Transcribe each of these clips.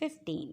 15,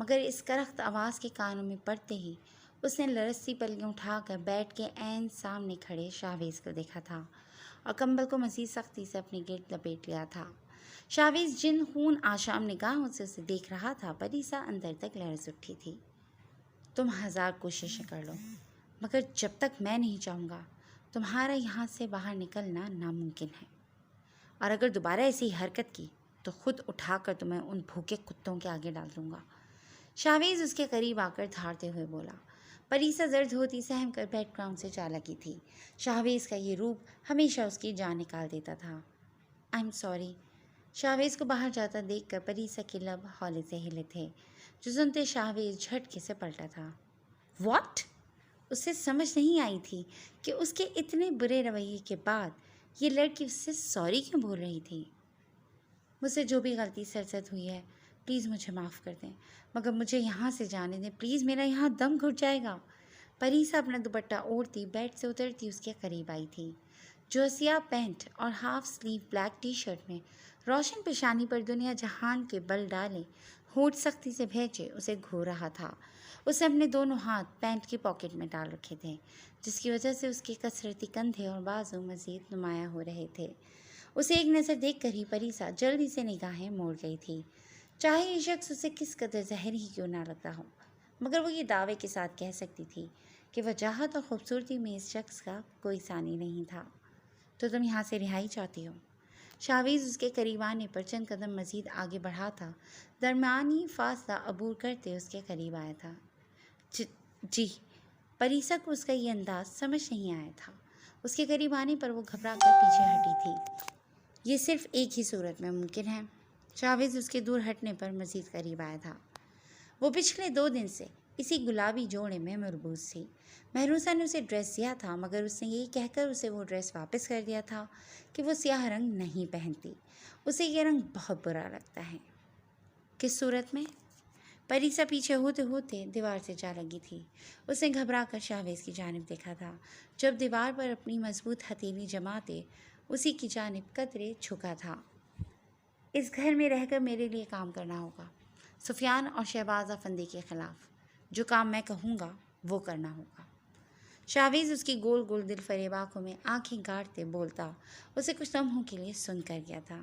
مگر اس کرخت آواز کے کانوں میں پڑتے ہی اس نے لرزتی پلکیں اٹھا کر بیڈ کے عین سامنے کھڑے شاہویز کو دیکھا تھا اور کمبل کو مزید سختی سے اپنے گرد لپیٹ لیا تھا۔ شاہویز جن خون آشام نگاہوں سے اسے دیکھ رہا تھا، پریسا اندر تک لرز اٹھی تھی۔ تم 1000 کوششیں کر لو، مگر جب تک میں نہیں چاہوں گا تمہارا یہاں سے باہر نکلنا ناممکن ہے، اور اگر دوبارہ ایسی حرکت کی تو خود اٹھا کر تمہیں ان بھوکے کتوں کے آگے ڈال دوں گا۔ شاہویز اس کے قریب آ کر دھاڑتے ہوئے بولا۔ پریسا زرد ہوتی سہم کر بیک گراؤنڈ سے چال لگی تھی۔ شاہویز کا یہ روپ ہمیشہ اس کی جان نکال دیتا تھا۔ I am sorry. شاہویز کو باہر جاتا دیکھ کر پریسا کے لب ہولے سے ہلے تھے، جو سنتے شاہویز جھٹکے سے پلٹا تھا۔ واٹ؟ اسے سمجھ نہیں آئی تھی کہ اس کے اتنے برے رویے کے بعد یہ لڑکی اس سے سوری کیوں بول رہی تھی۔ مجھ سے جو بھی غلطی سرزد ہوئی ہے، پلیز مجھے معاف کر دیں، مگر مجھے یہاں سے جانے دیں پلیز، میرا یہاں دم گھٹ جائے گا۔ پریسا اپنا دوپٹہ اوڑھتی بیڈ سے اترتی اس کے قریب آئی تھی، جو سیاہ پینٹ اور half sleeve black T shirt میں روشن پیشانی پر دنیا جہان کے بل ڈالے، ہونٹ سختی سے بھینچے اسے گھور رہا تھا۔ اس نے اپنے دونوں ہاتھ پینٹ کی پاکٹ میں ڈال رکھے تھے، جس کی وجہ سے اس کے کثرتی کندھے اور بازو مزید نمایاں ہو رہے تھے۔ اسے ایک نظر دیکھ کر ہی پریسا جلدی سے نگاہیں موڑ گئی تھی، چاہے یہ شخص اسے کس قدر زہر ہی کیوں نہ لگتا ہو، مگر وہ یہ دعوے کے ساتھ کہہ سکتی تھی کہ وجاہت اور خوبصورتی میں اس شخص کا کوئی ثانی نہیں تھا۔ تو تم یہاں سے رہائی چاہتی ہو؟ شاہویز اس کے قریب آنے پر چند قدم مزید آگے بڑھا تھا، درمیانی فاصلہ عبور کرتے اس کے قریب آیا تھا۔ جی۔ پریسا کو اس کا یہ انداز سمجھ نہیں آیا تھا۔ اس کے قریب آنے پر وہ گھبرا کر پیچھے ہٹی تھی۔ یہ صرف ایک ہی صورت میں ممکن ہے۔ شاہویز اس کے دور ہٹنے پر مزید قریب آیا تھا۔ وہ پچھلے 2 دن سے اسی گلابی جوڑے میں مربوط تھی۔ مہروسہ نے اسے ڈریس دیا تھا، مگر اس نے یہی کہہ کر اسے وہ ڈریس واپس کر دیا تھا کہ وہ سیاہ رنگ نہیں پہنتی، اسے یہ رنگ بہت برا لگتا ہے۔ کس صورت میں؟ پریسا پیچھے ہوتے ہوتے دیوار سے جا لگی تھی۔ اس نے گھبرا کر شاہویز کی جانب دیکھا تھا، جب دیوار پر اپنی مضبوط ہتھیلی جماتے اسی کی جانب قدرے جھکا تھا۔ اس گھر میں رہ کر میرے لیے کام کرنا ہوگا، سفیان اور شہباز افندی کے خلاف۔ جو کام میں کہوں گا وہ کرنا ہوگا۔ شاہویز اس کی گول گول دل فریب آنکھوں میں آنکھیں گاڑتے بولتا اسے کچھ لمحوں کے لیے سن کر گیا تھا۔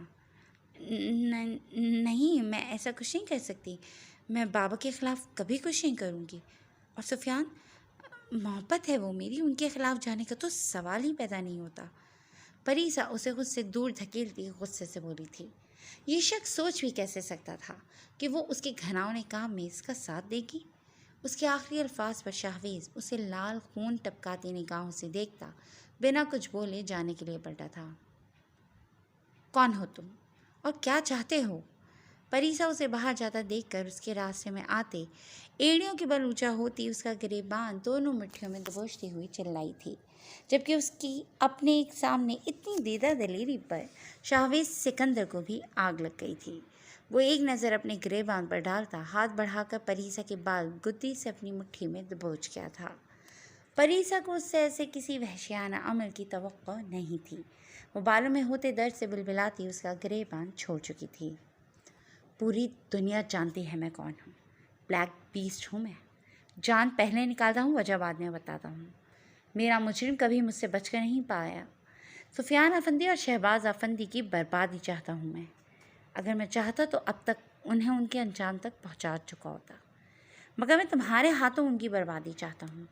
نہیں، میں ایسا کچھ نہیں کر سکتی، میں بابا کے خلاف کبھی کچھ نہیں کروں گی، اور سفیان، محبت ہے وہ میری، ان کے خلاف جانے کا تو سوال ہی پیدا نہیں ہوتا۔ پریسا اسے خود سے دور دھکیلتی غصے سے بولی تھی۔ یہ شخص سوچ بھی کیسے سکتا تھا کہ وہ اس کے گھناؤنے کام میں اس کا ساتھ دے گی؟ اس کے آخری الفاظ پر شاہویز اسے لال خون ٹپکاتی نگاہوں سے دیکھتا بنا کچھ بولے جانے کے لیے پلٹا تھا۔ کون ہو تم اور کیا چاہتے ہو؟ پریسا اسے باہر جاتا دیکھ کر اس کے راستے میں آتے ایڑیوں کے بل اونچا ہوتی اس کا گریبان دونوں مٹھیوں میں دبوچتی ہوئی چلائی تھی، جبکہ اس کی اپنے ایک سامنے اتنی دیدہ دلیری پر شاہویز سکندر کو بھی آگ لگ گئی تھی۔ وہ ایک نظر اپنے گریبان پر ڈالتا ہاتھ بڑھا کر پریسا کے بال گدی سے اپنی مٹھی میں دبوچ گیا تھا۔ پریسا کو اس سے ایسے کسی وحشیانہ عمل کی توقع نہیں تھی۔ وہ بالوں میں ہوتے درد سے بلبلاتی اس کا گریبان چھوڑ چکی تھی۔ پوری دنیا جانتی ہے میں کون ہوں، بلیک بیسٹ ہوں میں، جان پہلے نکالتا ہوں، وجہ بعد میں بتاتا ہوں۔ میرا مجرم کبھی مجھ سے بچ کر نہیں پایا۔ سفیان افندی اور شہباز افندی کی بربادی چاہتا ہوں میں۔ اگر میں چاہتا تو اب تک انہیں ان کے انجام تک پہنچا چکا ہوتا، مگر میں تمہارے ہاتھوں ان کی بربادی چاہتا ہوں،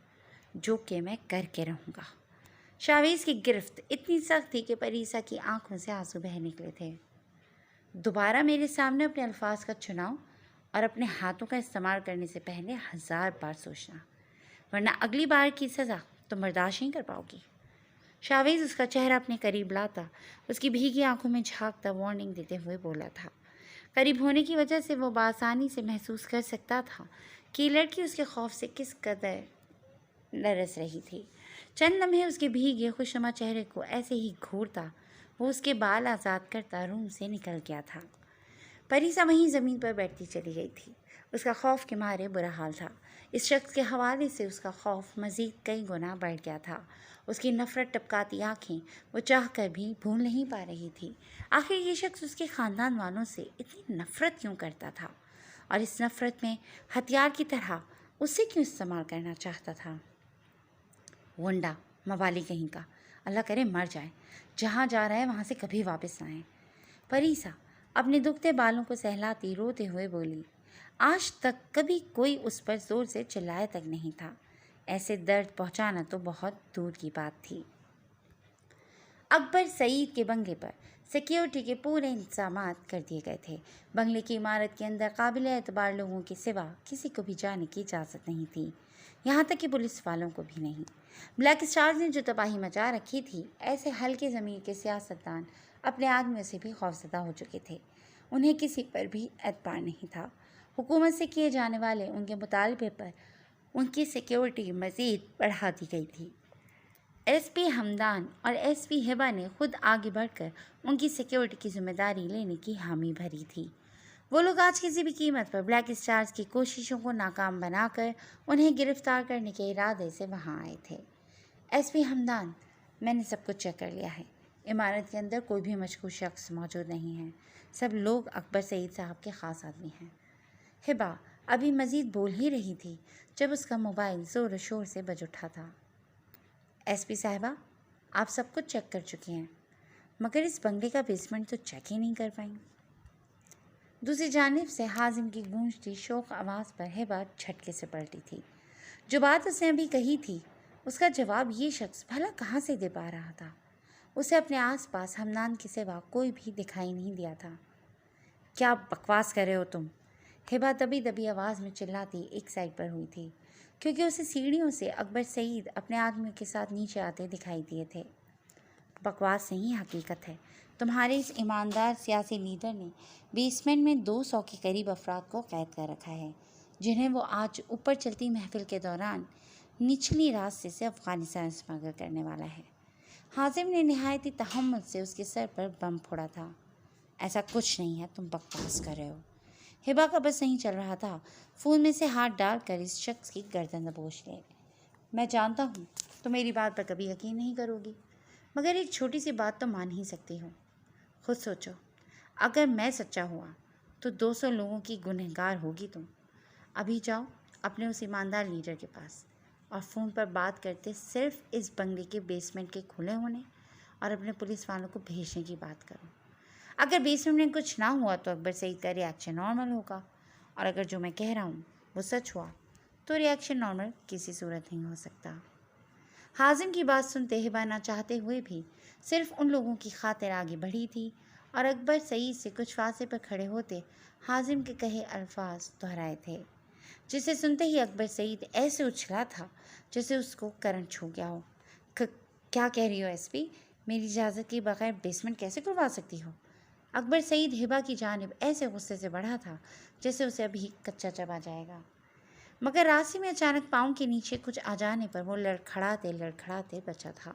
جو کہ میں کر کے رہوں گا۔ شاہویز کی گرفت اتنی سخت تھی کہ پریسا کی آنکھوں سے آنسو بہہ نکلے تھے۔ دوبارہ میرے سامنے اپنے الفاظ کا چناؤ اور اپنے ہاتھوں کا استعمال کرنے سے پہلے 1000 بار سوچنا، ورنہ اگلی بار کی سزا تم برداشت نہیں کر پاؤ گی۔ شاہویز اس کا چہرہ اپنے قریب لاتا اس کی بھیگی آنکھوں میں جھانکتا وارننگ دیتے ہوئے بولا تھا۔ قریب ہونے کی وجہ سے وہ بآسانی سے محسوس کر سکتا تھا کہ یہ لڑکی اس کے خوف سے کس قدر لرز رہی تھی۔ چند لمحے اس کے بھیگے خوشنما چہرے کو ایسے ہی گھورتا وہ اس کے بال آزاد کرتا روم سے نکل گیا تھا۔ پریسا وہیں زمین پر بیٹھتی چلی گئی تھی۔ اس کا خوف کے مارے برا حال تھا۔ اس شخص کے حوالے سے اس کا خوف مزید کئی گنا بڑھ گیا تھا۔ اس کی نفرت ٹپکاتی آنکھیں وہ چاہ کر بھی بھول نہیں پا رہی تھی۔ آخر یہ شخص اس کے خاندان والوں سے اتنی نفرت کیوں کرتا تھا، اور اس نفرت میں ہتھیار کی طرح اسے کیوں استعمال کرنا چاہتا تھا؟ ونڈا موالی کہیں کا، اللہ کرے مر جائے، جہاں جا رہا ہے وہاں سے کبھی واپس نہ آئے۔ پریسا اپنے دکھتے بالوں کو سہلاتی روتے ہوئے بولی، آج تک کبھی کوئی اس پر زور سے چلایا تک نہیں تھا، ایسے درد پہنچانا تو بہت دور کی بات تھی۔ اکبر سعید کے بنگلے پر سیکیورٹی کے پورے انتظامات کر دیے گئے تھے۔ بنگلے کی عمارت کے اندر قابل اعتبار لوگوں کے سوا کسی کو بھی جانے کی اجازت نہیں تھی، یہاں تک کہ پولیس والوں کو بھی نہیں۔ بلیک اسٹارز نے جو تباہی مچا رکھی تھی، ایسے ہلکے ضمیر کے سیاستدان اپنے آدمیوں سے بھی خوفزدہ ہو چکے تھے، انہیں کسی پر بھی اعتبار نہیں تھا۔ حکومت سے کیے جانے والے ان کے مطالبے پر ان کی سیکیورٹی مزید بڑھا دی گئی تھی۔ ایس پی ہمدان اور ایس پی ہبا نے خود آگے بڑھ کر ان کی سیکیورٹی کی ذمہ داری لینے کی حامی بھری تھی۔ وہ لوگ آج کسی بھی قیمت پر بلیک اسٹارز کی کوششوں کو ناکام بنا کر انہیں گرفتار کرنے کے ارادے سے وہاں آئے تھے۔ ایس پی ہمدان، میں نے سب کچھ چیک کر لیا ہے، عمارت کے اندر کوئی بھی مشکوک شخص موجود نہیں ہے، سب لوگ اکبر سعید صاحب کے خاص آدمی ہیں۔ ہبا ابھی مزید بول ہی رہی تھی جب اس کا موبائل زور و شور سے بج اٹھا تھا۔ ایس پی صاحبہ، آپ سب کچھ چیک کر چکی ہیں، مگر اس بنگلے کا بیسمنٹ تو چیک ہی نہیں کر پائیں۔ دوسری جانب سے حازم کی گونجتی شوق آواز پر ہبا جھٹکے سے پلٹی تھی۔ جو بات اس نے ابھی کہی تھی، اس کا جواب یہ شخص بھلا کہاں سے دے پا رہا تھا؟ اسے اپنے آس پاس ہمدان کے سوا کوئی بھی دکھائی نہیں دیا تھا۔ کیا بکواس کر رہے ہو تم؟ ہبا دبی دبی آواز میں چلاتی ایک سائڈ پر ہوئی تھی، کیونکہ اسے سیڑھیوں سے اکبر سعید اپنے آدمیوں کے ساتھ نیچے آتے دکھائی دیے تھے۔ بکواس نہیں، حقیقت ہے، تمہارے اس ایماندار سیاسی لیڈر نے بیسمنٹ میں 200 کے قریب افراد کو قید کر رکھا ہے، جنہیں وہ آج اوپر چلتی محفل کے دوران نچلی راستے سے افغانستان اسمگل کرنے والا ہے۔ حازم نے نہایت تحمل سے اس کے سر پر بم پھوڑا تھا۔ ایسا کچھ نہیں ہے، تم بکواس کر رہے ہو۔ ہبا کا بس نہیں چل رہا تھا، فون میں سے ہاتھ ڈال کر اس شخص کی گردن دبوچ لے۔ میں جانتا ہوں تم میری بات پر کبھی یقین نہیں کرو گی، مگر ایک چھوٹی سی بات تو مان ہی سکتی ہو۔ خود سوچو، اگر میں سچا ہوا تو 200 لوگوں کی گنہگار ہوگی تم۔ ابھی جاؤ اپنے اس ایماندار لیڈر کے پاس اور فون پر بات کرتے صرف اس بنگلے کے بیسمنٹ کے کھلے ہونے اور اپنے پولیس والوں کو بھیجنے کی بات کرو۔ اگر بیسمنٹ میں کچھ نہ ہوا تو اکبر سعید کا ری ایکشن نارمل ہوگا، اور اگر جو میں کہہ رہا ہوں وہ سچ ہوا تو ری ایکشن نارمل کسی صورت نہیں ہو سکتا۔ حازم کی بات سنتے ہبا نہ چاہتے ہوئے بھی صرف ان لوگوں کی خاطر آگے بڑھی تھی اور اکبر سعید سے کچھ فاصلے پر کھڑے ہوتے حازم کے کہے الفاظ دہرائے تھے، جسے سنتے ہی اکبر سعید ایسے اچھلا تھا جیسے اس کو کرنٹ چھو گیا ہو۔ کیا کہہ رہی ہو ایس پی؟ میری اجازت کے بغیر بیسمنٹ کیسے کھلوا سکتی ہو؟ اکبر سعید ہبا کی جانب ایسے غصے سے بڑھا تھا جیسے اسے ابھی کچا چبا جائے گا، مگر راستے میں اچانک پاؤں کے نیچے کچھ آ جانے پر وہ لڑکھڑاتے بچا تھا،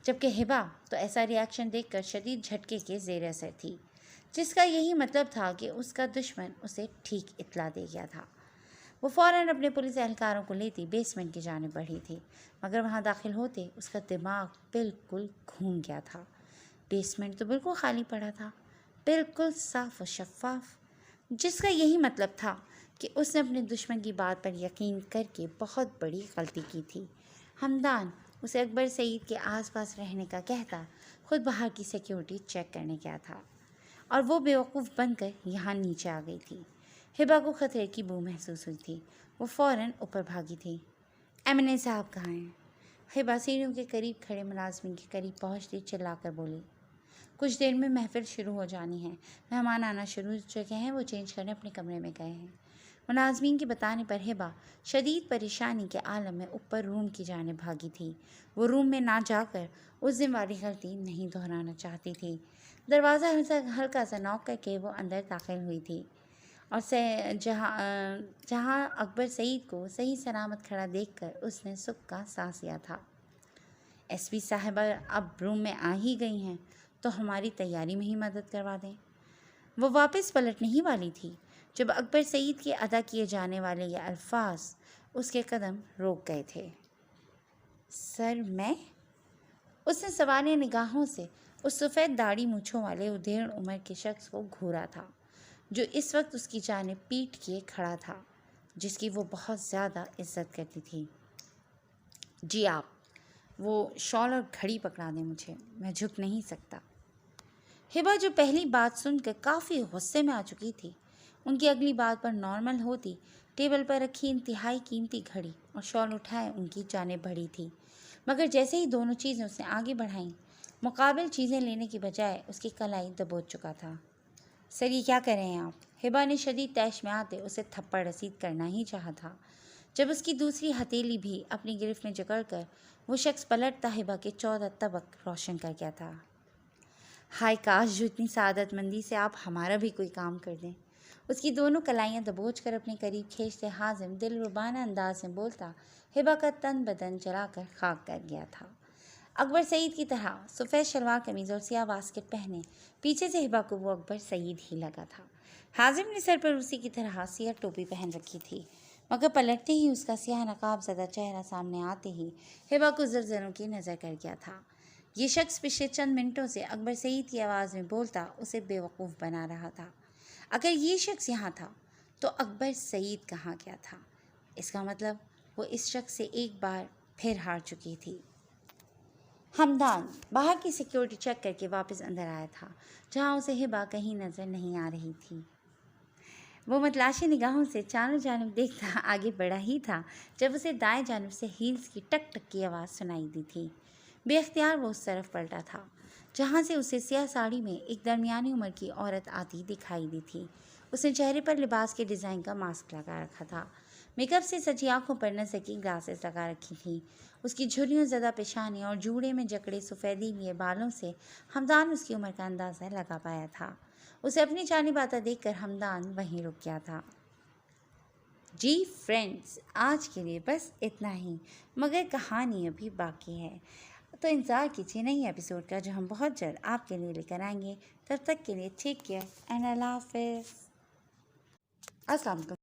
جبکہ ہبا تو ایسا ری ایکشن دیکھ کر شدید جھٹکے کے زیر اثر تھی، جس کا یہی مطلب تھا کہ اس کا دشمن اسے ٹھیک اطلاع دے گیا تھا۔ وہ فوراً اپنے پولیس اہلکاروں کو لیتی بیسمنٹ کی جانب بڑھی تھی، مگر وہاں داخل ہوتے اس کا دماغ بالکل گھوم گیا تھا۔ بیسمنٹ تو بالکل خالی پڑا تھا، بالکل صاف و شفاف، جس کا یہی مطلب تھا کہ اس نے اپنے دشمن کی بات پر یقین کر کے بہت بڑی غلطی کی تھی۔ ہمدان اسے اکبر سعید کے آس پاس رہنے کا کہتا خود باہر کی سیکیورٹی چیک کرنے گیا تھا، اور وہ بیوقوف بن کر یہاں نیچے آ گئی تھی۔ ہبا کو خطرے کی بو محسوس ہوئی تھی، وہ فوراً اوپر بھاگی تھی۔ M&A صاحب کہاں ہیں؟ ہبا سیڑھیوں کے قریب کھڑے ملازمین کے قریب پہنچتی چلا کر بولی۔ کچھ دیر میں محفل شروع ہو جانی ہے، مہمان آنا شروع ہو چکے ہیں، وہ چینج کرنے اپنے کمرے میں گئے ہیں۔ ملازمین کے بتانے پر ہبا شدید پریشانی کے عالم میں اوپر روم کی جانب بھاگی تھی۔ وہ روم میں نہ جا کر اس دن والی غلطی نہیں دہرانا چاہتی تھی۔ دروازہ ہلکا سا نوک کر کے وہ اندر داخل ہوئی تھی، اور جہاں اکبر سعید کو صحیح سلامت کھڑا دیکھ کر اس نے سکھ کا سانس لیا تھا۔ ایس پی صاحبہ اب روم میں آ ہی گئی ہیں تو ہماری تیاری میں ہی مدد کروا دیں۔ وہ واپس پلٹنے ہی والی تھی جب اکبر سعید کے ادا کیے جانے والے یہ الفاظ اس کے قدم روک گئے تھے۔ سر میں؟ اس نے سوالیہ نگاہوں سے اس سفید داڑھی مونچھوں والے ادھیڑ عمر کے شخص کو گھورا تھا جو اس وقت اس کی جانب پیٹ کیے کھڑا تھا، جس کی وہ بہت زیادہ عزت کرتی تھی۔ جی آپ وہ شال اور گھڑی پکڑا دیں مجھے، میں جھک نہیں سکتا۔ ہبا جو پہلی بات سن کر کافی غصے میں آ چکی تھی، ان کی اگلی بات پر نارمل ہوتی ٹیبل پر رکھی انتہائی قیمتی گھڑی اور شال اٹھائے ان کی جانب بڑھی تھی، مگر جیسے ہی دونوں چیزیں اس نے آگے بڑھائیں، مقابل چیزیں لینے کی بجائے اس کی کلائی دبوچ چکا تھا۔ سر یہ کیا کر رہے ہیں آپ؟ ہبا نے شدید طیش میں آتے اسے تھپڑ رسید کرنا ہی چاہا تھا، جب اس کی دوسری ہتھیلی بھی اپنی گرفت میں جکڑ کر وہ شخص پلٹتا ہبا کے 14 طبق روشن کر گیا تھا۔ ہائے کاش جو اتنی سعادت مندی سے آپ ہمارا بھی کوئی کام کر دیں۔ اس کی دونوں کلائیاں دبوچ کر اپنے قریب کھینچتے حازم دل ربانہ انداز میں بولتا ہبا کا تن بدن جلا کر خاک کر گیا تھا۔ اکبر سعید کی طرح سفید شلوار قمیض اور سیاہ واسکٹ پہنے پیچھے سے ہبا کو وہ اکبر سعید ہی لگا تھا۔ حازم نے سر پر اسی کی طرح سیاہ ٹوپی پہن رکھی تھی، مگر پلٹتے ہی اس کا سیاہ نقاب زدہ چہرہ سامنے آتے ہی ہبا کو زرزروں کی نظر کر گیا تھا۔ یہ شخص پچھلے چند منٹوں سے اکبر سعید کی آواز میں بولتا اسے بے وقوف بنا رہا تھا۔ اگر یہ شخص یہاں تھا تو اکبر سعید کہاں گیا تھا؟ اس کا مطلب وہ اس شخص سے ایک بار پھر ہار چکی تھی۔ ہمدان باہر کی سیکیورٹی چیک کر کے واپس اندر آیا تھا، جہاں اسے ہبا کہیں نظر نہیں آ رہی تھی۔ وہ متلاشی نگاہوں سے چاروں جانب دیکھتا آگے بڑھا ہی تھا جب اسے دائیں جانب سے ہیلز کی ٹک ٹک کی آواز سنائی دی تھی۔ بے اختیار وہ اس طرف پلٹا تھا جہاں سے اسے سیاہ ساڑی میں ایک درمیانی عمر کی عورت آتی دکھائی دی تھی۔ اس نے چہرے پر لباس کے ڈیزائن کا ماسک لگا رکھا تھا، میک اپ سے سجی آنکھوں پر نظر کی گلاسز لگا رکھی تھیں۔ اس کی جھریوں زدہ پیشانی اور جوڑے میں جکڑے سفیدی لیے بالوں سے ہمدان اس کی عمر کا اندازہ لگا پایا تھا۔ اسے اپنی جانب آتا دیکھ کر ہمدان وہیں رک گیا تھا۔ جی فرینڈز، آج کے لیے بس اتنا ہی، مگر کہانی ابھی باقی ہے، تو انتظار کیجیے نئی ایپیسوڈ کا جو ہم بہت جلد آپ کے لیے لے کر آئیں گے۔ تب تک کے لیے ٹیک کیئر اینڈ اللہ حافظ۔ السلام علیکم۔